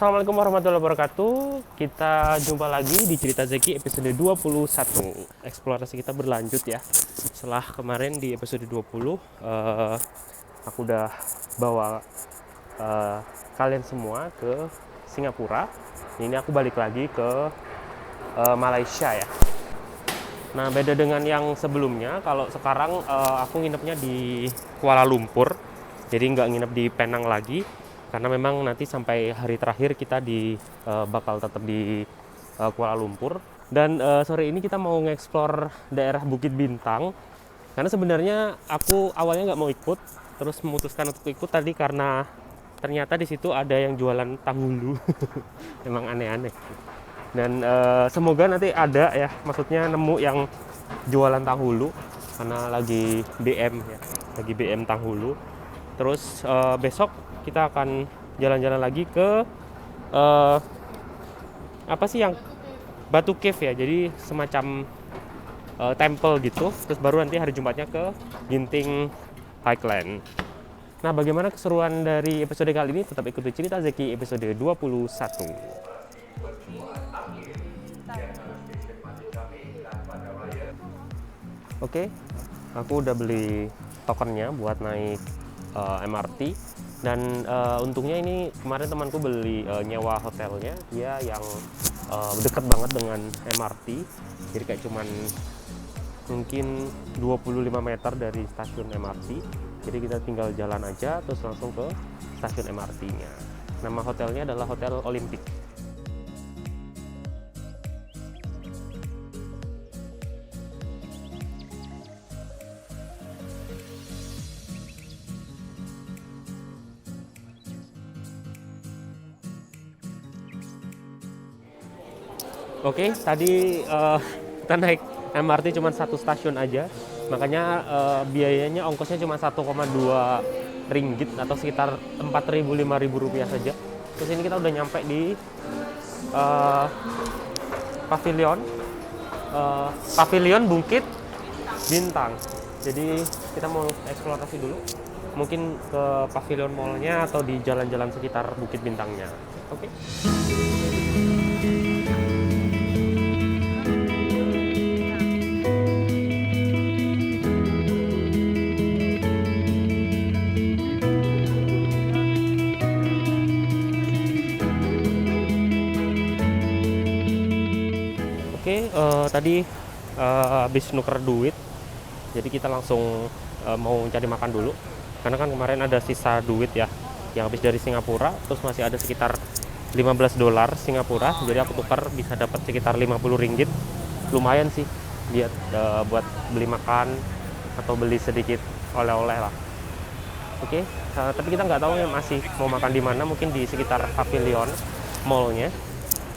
Assalamualaikum warahmatullahi wabarakatuh. Kita jumpa lagi di Cerita Zeki episode 21. Eksplorasi kita berlanjut ya. Setelah kemarin di episode 20, aku udah bawa kalian semua ke Singapura. Ini aku balik lagi ke Malaysia ya. Nah, beda dengan yang sebelumnya. Kalau sekarang aku nginepnya di Kuala Lumpur. Jadi nggak nginep di Penang lagi. Karena memang nanti sampai hari terakhir kita bakal tetap di Kuala Lumpur. Dan sore ini kita mau nge-explore daerah Bukit Bintang. Karena sebenarnya aku awalnya nggak mau ikut, terus memutuskan untuk ikut tadi karena ternyata di situ ada yang jualan tanggulu. Emang aneh-aneh. Dan semoga nanti ada ya, maksudnya nemu yang jualan tanghulu karena lagi BM ya, lagi BM tanghulu. Terus besok kita akan jalan-jalan lagi ke apa sih yang Batu Cave ya, jadi semacam temple gitu. Terus baru nanti hari Jumatnya ke Ginting Highland. Nah, bagaimana keseruan dari episode kali ini? Tetap ikuti Cerita Zeki episode 21. Oke, aku udah beli tokennya buat naik MRT. Dan untungnya ini kemarin temanku beli nyewa hotelnya, dia yang deket banget dengan MRT. Jadi kayak cuman mungkin 25 meter dari stasiun MRT. Jadi kita tinggal jalan aja terus langsung ke stasiun MRT-nya. Nama hotelnya adalah Hotel Olympic. Oke, tadi kita naik MRT cuma satu stasiun aja, makanya biayanya ongkosnya cuma 1,2 ringgit atau sekitar 4.000-5.000 rupiah saja. Terus ini kita udah nyampe di pavilion Bukit Bintang. Jadi kita mau eksplorasi dulu, mungkin ke pavilion mallnya atau di jalan-jalan sekitar Bukit Bintangnya. Oke. Oke, tadi habis nuker duit, jadi kita langsung mau cari makan dulu. Karena kan kemarin ada sisa duit ya, yang habis dari Singapura, terus masih ada sekitar 15 dolar Singapura. Jadi aku tukar bisa dapat sekitar 50 ringgit. Lumayan sih, buat beli makan atau beli sedikit oleh-oleh lah. Oke, tapi kita nggak tahu ya masih mau makan di mana, mungkin di sekitar pavilion mallnya.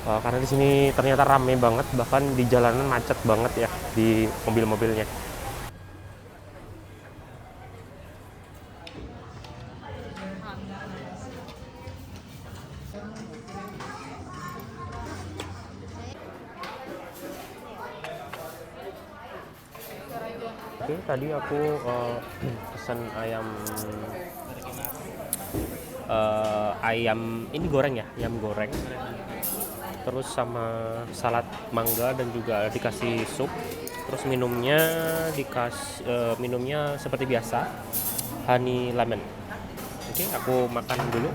Karena di sini ternyata rame banget, bahkan di jalanan macet banget ya di mobil-mobilnya. Oke, tadi aku pesan ayam ini goreng ya, ayam goreng. Terus sama salad mangga dan juga dikasih sup. Terus minumnya seperti biasa, honey lemon. Oke, aku makan dulu.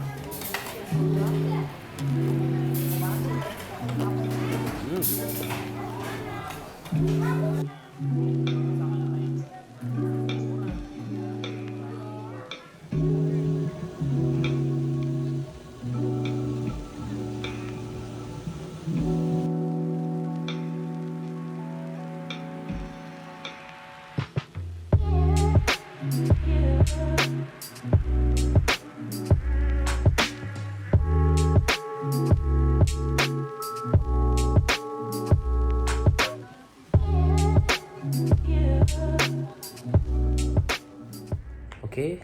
Oke,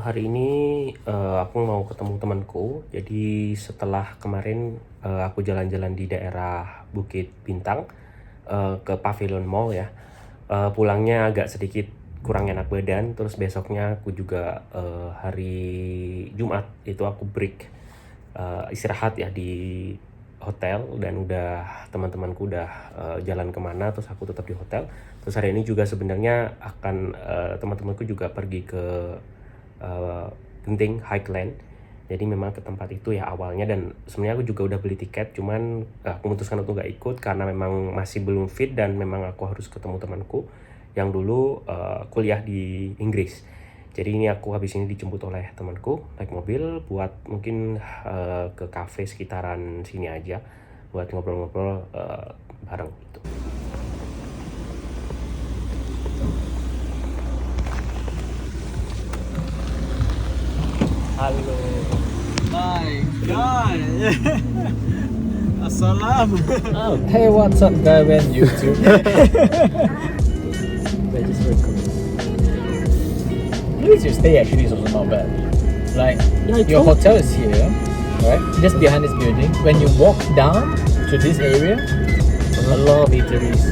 hari ini aku mau ketemu temanku. Jadi setelah kemarin aku jalan-jalan di daerah Bukit Bintang ke Pavilion Mall ya, pulangnya agak sedikit kurang enak badan. Terus besoknya aku juga hari Jumat itu aku break istirahat ya di hotel, dan udah teman-temanku udah jalan kemana, terus aku tetap di hotel. Terus hari ini juga sebenarnya akan teman-temanku juga pergi ke Genting Highland. Jadi memang ke tempat itu ya awalnya, dan sebenarnya aku juga udah beli tiket, cuman aku memutuskan untuk nggak ikut karena memang masih belum fit, dan memang aku harus ketemu temanku yang dulu kuliah di Inggris. Jadi ini aku habis ini dijemput oleh temanku naik mobil buat mungkin ke kafe sekitaran sini aja buat ngobrol-ngobrol bareng gitu. Halo. My God. Assalam. Oh, hey, what's up, guy? When YouTube? They just record. Place you stay actually is also not bad. Like your hotel is here, right? Just behind this building. When you walk down to this area, a lot of eateries.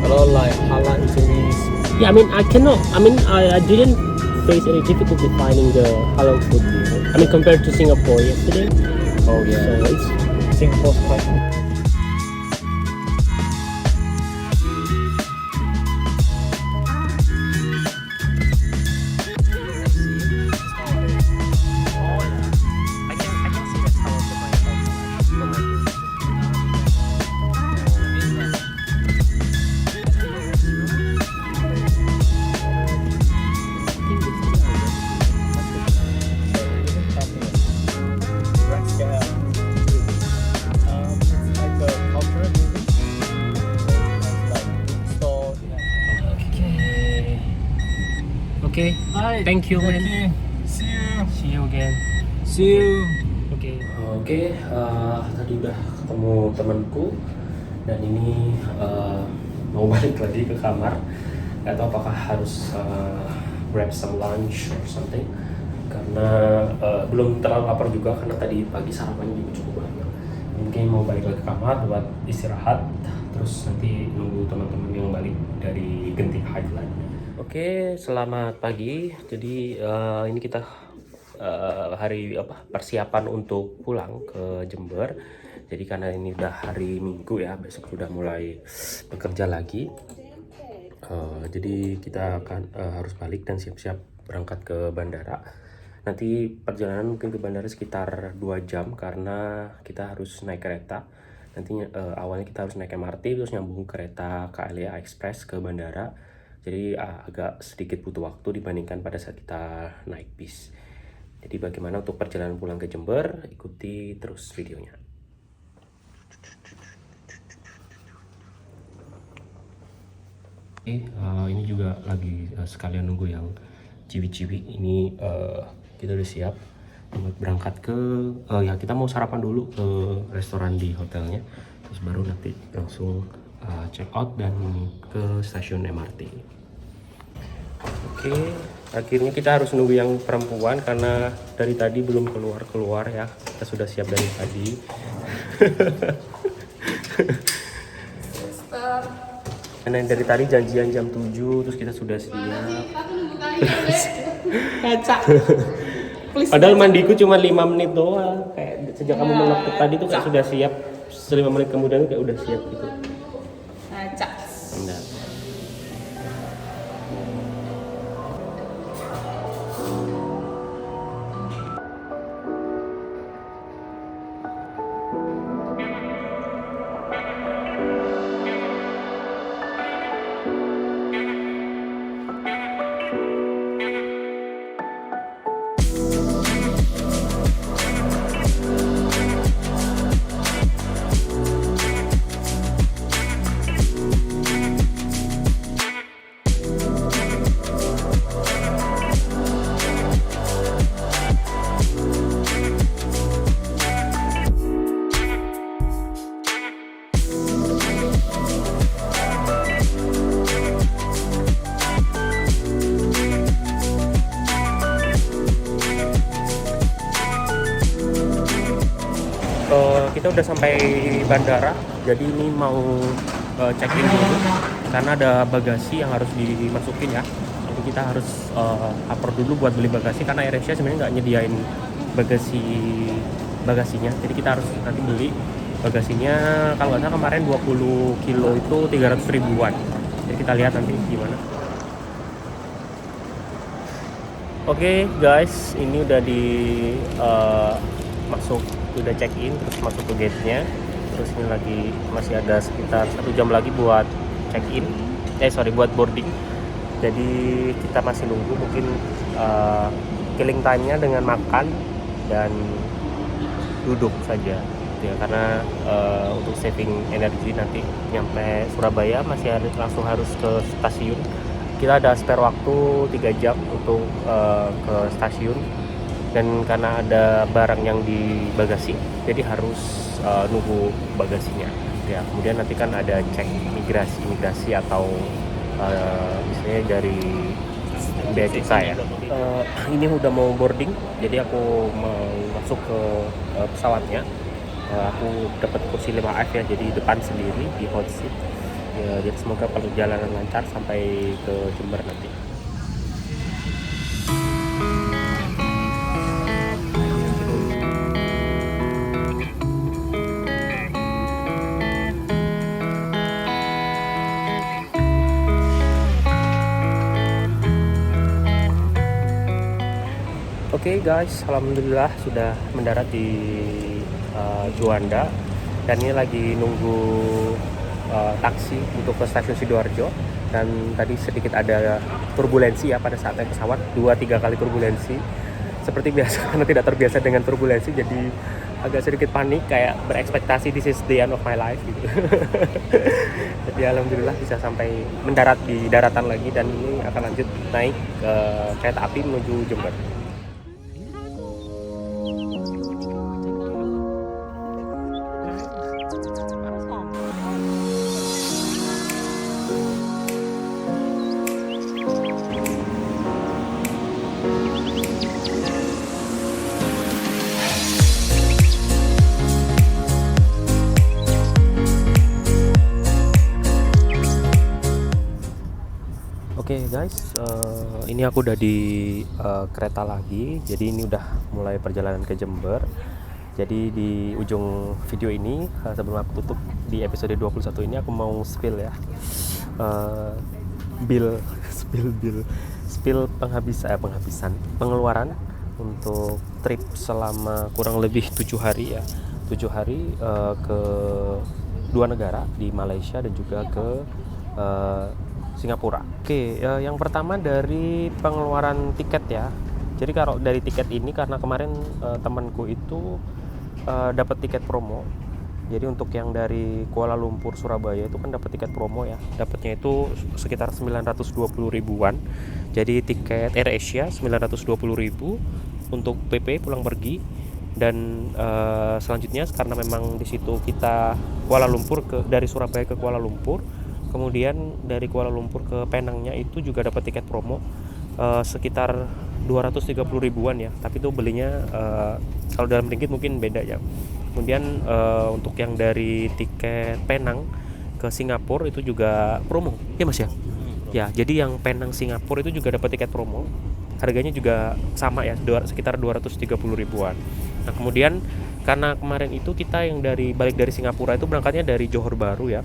A lot of like halal eateries. Yeah, I didn't face any difficulty finding the halal food here. I mean, compared to Singapore yesterday. Oh yeah. So it's Singapore's quite. okay. Thank you, man. See you. See you again. See you. Oke, tadi udah ketemu temanku, dan ini mau balik lagi ke kamar. Gak tahu apakah harus grab some lunch or something, karena belum terlalu lapar juga karena tadi pagi sarapannya juga cukup banyak. Mungkin mau balik lagi ke kamar buat istirahat, terus nanti nunggu teman-teman yang balik dari Genting Highland. Oke, selamat pagi. Jadi ini kita hari persiapan untuk pulang ke Jember. Jadi karena ini udah hari Minggu ya, besok sudah mulai bekerja lagi. Jadi kita akan harus balik dan siap-siap berangkat ke bandara. Nanti perjalanan mungkin ke bandara sekitar 2 jam karena kita harus naik kereta. Nantinya awalnya kita harus naik MRT terus nyambung kereta KLIA Express ke bandara. Jadi agak sedikit butuh waktu dibandingkan pada saat kita naik bis. Jadi bagaimana untuk perjalanan pulang ke Jember, ikuti terus videonya. Ini juga lagi sekalian nunggu yang ciwi-ciwi. Ini kita udah siap buat berangkat ke ya kita mau sarapan dulu ke restoran di hotelnya, terus baru nanti langsung check out dan ke stasiun MRT. Oke, akhirnya kita harus nunggu yang perempuan karena dari tadi belum keluar ya. Kita sudah siap dari tadi. Karena dari tadi janjian jam 7, terus kita sudah siap. Kaca. Padahal mandiku cuma 5 menit doang. Kayak sejak kamu mengetuk tadi tuh kayak sudah siap. 5 menit kemudian kayak udah siap gitu. Kaca. Enggak. Kita udah sampai bandara, jadi ini mau check-in dulu karena ada bagasi yang harus dimasukin ya. Jadi kita harus upper dulu buat beli bagasi karena AirAsia sebenarnya nggak nyediain bagasinya. Jadi kita harus nanti beli bagasinya, kalau nggak salah kemarin 20 kilo itu 300 ribuan. Jadi kita lihat nanti gimana. Oke guys, ini udah udah check in, terus masuk ke gate-nya. Terus ini lagi masih ada sekitar 1 jam lagi buat check in, buat boarding. Jadi kita masih nunggu, mungkin killing time-nya dengan makan dan duduk saja ya, karena untuk saving energi nanti nyampe Surabaya masih langsung harus ke stasiun. Kita ada spare waktu 3 jam untuk ke stasiun, dan karena ada barang yang di bagasi jadi harus nunggu bagasinya ya. Kemudian nanti kan ada cek imigrasi atau misalnya dari bea cukai ya. Ini udah mau boarding, jadi aku mau masuk ke pesawatnya. Aku dapat kursi 5F ya, jadi depan sendiri di hot seat ya. Jadi semoga perjalanan lancar sampai ke Jember nanti. Oke guys, alhamdulillah sudah mendarat di Juanda, dan ini lagi nunggu taksi untuk ke stasiun Sidoarjo. Dan tadi sedikit ada turbulensi ya pada saat naik pesawat, 2-3 kali turbulensi. Seperti biasa karena tidak terbiasa dengan turbulensi, jadi agak sedikit panik, kayak berekspektasi this is the end of my life gitu. Jadi alhamdulillah bisa sampai mendarat di daratan lagi, dan ini akan lanjut naik ke kereta api menuju Jember. Oke guys, ini aku udah di kereta lagi. Jadi ini udah mulai perjalanan ke Jember. Jadi di ujung video ini, sebelum aku tutup di episode 21 ini, aku mau spill ya, spill pengeluaran untuk trip selama kurang lebih 7 hari ya. 7 hari ke 2 negara, di Malaysia dan juga ke Singapura. Oke, yang pertama dari pengeluaran tiket ya. Jadi kalau dari tiket ini, karena kemarin temanku itu dapat tiket promo. Jadi untuk yang dari Kuala Lumpur Surabaya itu kan dapat tiket promo ya. Dapatnya itu sekitar 920 ribuan. Jadi tiket AirAsia 920 ribu untuk PP pulang pergi. Dan selanjutnya karena memang di situ kita Kuala Lumpur dari Surabaya ke Kuala Lumpur, kemudian dari Kuala Lumpur ke Penangnya itu juga dapat tiket promo sekitar 230 ribuan ya, tapi itu belinya kalau dalam ringgit mungkin beda ya. Kemudian untuk yang dari tiket Penang ke Singapura itu juga promo ya Mas ya. Ya, jadi yang Penang Singapura itu juga dapat tiket promo, harganya juga sama ya, sekitar 230 ribuan. Nah kemudian karena kemarin itu kita yang balik dari Singapura itu berangkatnya dari Johor Bahru ya,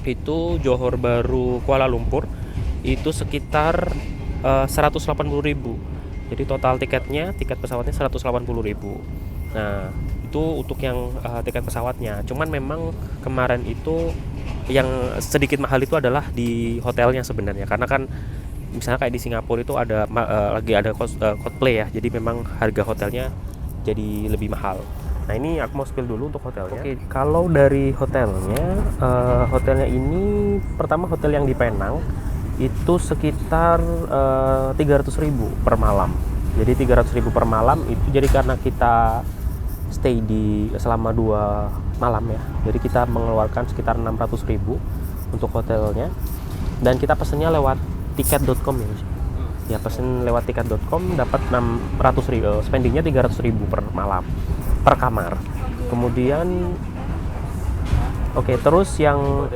itu Johor Bahru Kuala Lumpur itu sekitar 180 ribu. Jadi total tiket pesawatnya 180 ribu. Nah itu untuk yang tiket pesawatnya. Cuman memang kemarin itu yang sedikit mahal itu adalah di hotelnya sebenarnya, karena kan misalnya kayak di Singapura itu lagi ada cosplay ya, jadi memang harga hotelnya jadi lebih mahal. Nah ini aku mau spill dulu untuk hotelnya. Oke, kalau dari hotelnya ini, pertama hotel yang di Penang itu sekitar 300 ribu per malam. Jadi 300 ribu per malam itu jadi karena kita stay selama 2 malam ya. Jadi kita mengeluarkan sekitar 600 ribu untuk hotelnya, dan kita pesennya lewat tiket.com ya. Ya pesen lewat tiket.com dapat 600 ribu, spendingnya 300 ribu per malam, per kamar. Kemudian terus yang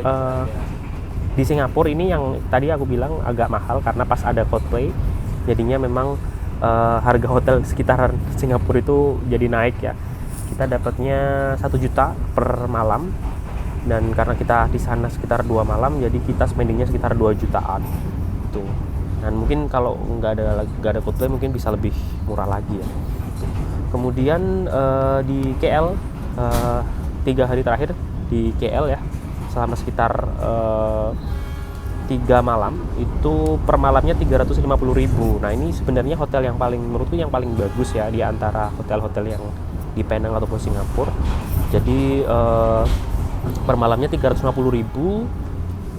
di Singapura ini yang tadi aku bilang agak mahal karena pas ada cosplay, jadinya memang harga hotel sekitaran Singapura itu jadi naik ya. Kita dapatnya 1 juta per malam, dan karena kita di sana sekitar 2 malam, jadi kita spendingnya sekitar 2 jutaan tuh. Dan mungkin kalau nggak ada Coldplay mungkin bisa lebih murah lagi ya. Kemudian di KL 3 hari terakhir di KL ya, selama sekitar 3 malam itu per malamnya 350.000. Nah ini sebenarnya hotel yang paling, menurutku yang paling bagus ya di antara hotel-hotel yang di Penang ataupun Singapura. Jadi per malamnya 350.000,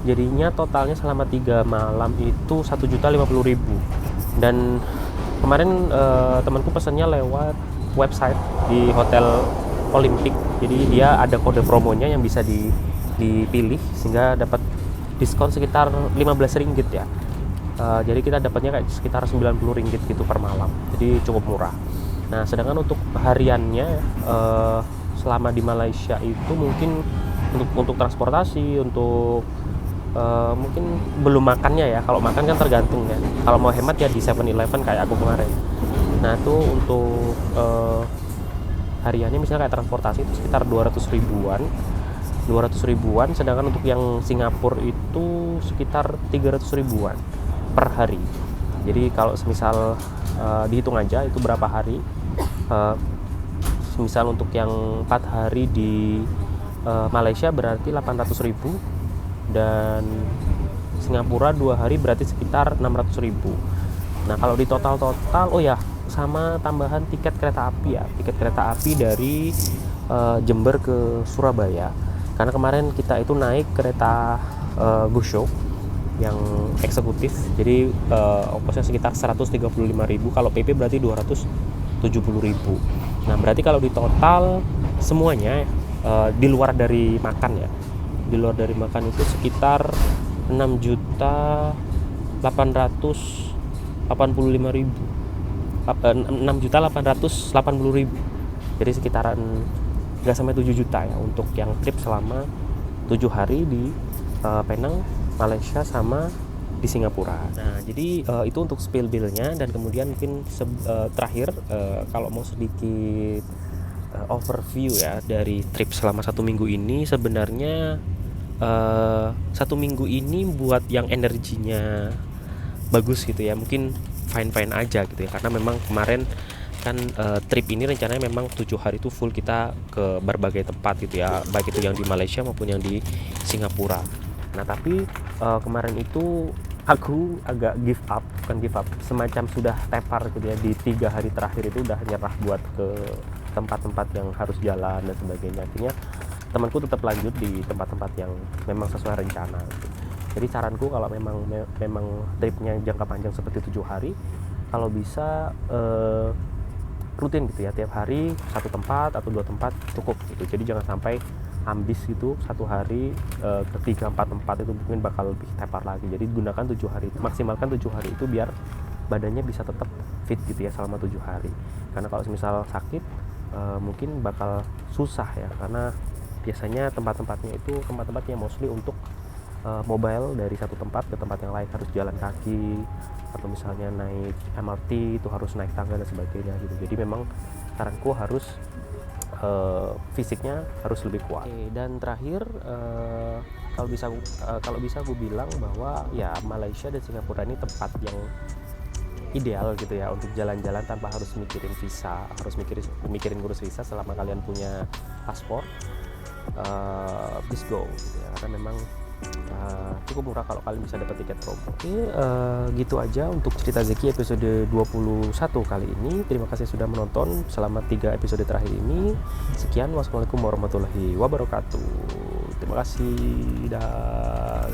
jadinya totalnya selama 3 malam itu 1.050.000. Dan kemarin temanku pesannya lewat website di Hotel Olympic, jadi dia ada kode promonya yang bisa dipilih sehingga dapat diskon sekitar 15 ringgit ya. Jadi kita dapatnya kayak sekitar 90 ringgit gitu per malam, jadi cukup murah. Nah sedangkan untuk hariannya selama di Malaysia itu mungkin untuk transportasi, untuk mungkin belum makannya ya. Kalau makan kan tergantung ya, kalau mau hemat ya di 7-Eleven kayak aku kemarin. Nah itu untuk hariannya misalnya kayak transportasi itu sekitar 200 ribuan, sedangkan untuk yang Singapura itu sekitar 300 ribuan per hari. Jadi kalau semisal dihitung aja itu berapa hari, misal untuk yang 4 hari di Malaysia berarti 800.000, dan Singapura 2 hari berarti sekitar 600.000. Nah kalau di total oh ya, sama tambahan tiket kereta api ya, tiket kereta api dari Jember ke Surabaya. Karena kemarin kita itu naik kereta Go-Show yang eksekutif, jadi ongkosnya sekitar 135.000, kalau PP berarti 270.000. Nah berarti kalau di total semuanya di luar dari makan ya, di luar dari makan itu sekitar 6.885.000, 6.880.000. Jadi sekitaran nggak sampai 7 juta ya untuk yang trip selama 7 hari di Penang, Malaysia sama di Singapura. Nah jadi itu untuk spill bill-nya. Dan kemudian mungkin terakhir kalau mau sedikit overview ya dari trip selama 1 minggu ini. Sebenarnya 1 minggu ini buat yang energinya bagus gitu ya, mungkin fine aja gitu ya, karena memang kemarin kan trip ini rencananya memang 7 hari itu full kita ke berbagai tempat gitu ya, baik itu yang di Malaysia maupun yang di Singapura. Nah tapi kemarin itu aku agak bukan give up, semacam sudah tepar gitu ya, di 3 hari terakhir itu udah nyerah buat ke tempat-tempat yang harus jalan dan sebagainya. Akhirnya temanku tetap lanjut di tempat-tempat yang memang sesuai rencana gitu. Jadi saranku kalau memang tripnya jangka panjang seperti 7 hari, kalau bisa rutin gitu ya, tiap hari 1 tempat atau 2 tempat cukup gitu. Jadi jangan sampai ambis gitu 1 hari ke 3-4 tempat, itu mungkin bakal lebih tepar lagi. Jadi gunakan 7 hari itu, maksimalkan 7 hari itu biar badannya bisa tetap fit gitu ya selama 7 hari. Karena kalau misal sakit mungkin bakal susah ya, karena biasanya tempat-tempatnya itu tempat-tempatnya mostly untuk mobile, dari satu tempat ke tempat yang lain harus jalan kaki, atau misalnya naik MRT itu harus naik tangga dan sebagainya gitu. Jadi memang saranku harus fisiknya harus lebih kuat. Dan terakhir kalau bisa aku bilang bahwa ya Malaysia dan Singapura ini tempat yang ideal gitu ya untuk jalan-jalan tanpa harus mikirin visa, harus mikirin ngurus visa. Selama kalian punya paspor, please go gitu ya, karena memang cukup murah kalau kalian bisa dapat tiket promo. Oke, gitu aja untuk cerita Zeki episode 21 kali ini. Terima kasih sudah menonton selama 3 episode terakhir ini. Sekian, wassalamualaikum warahmatullahi wabarakatuh. Terima kasih. Dah.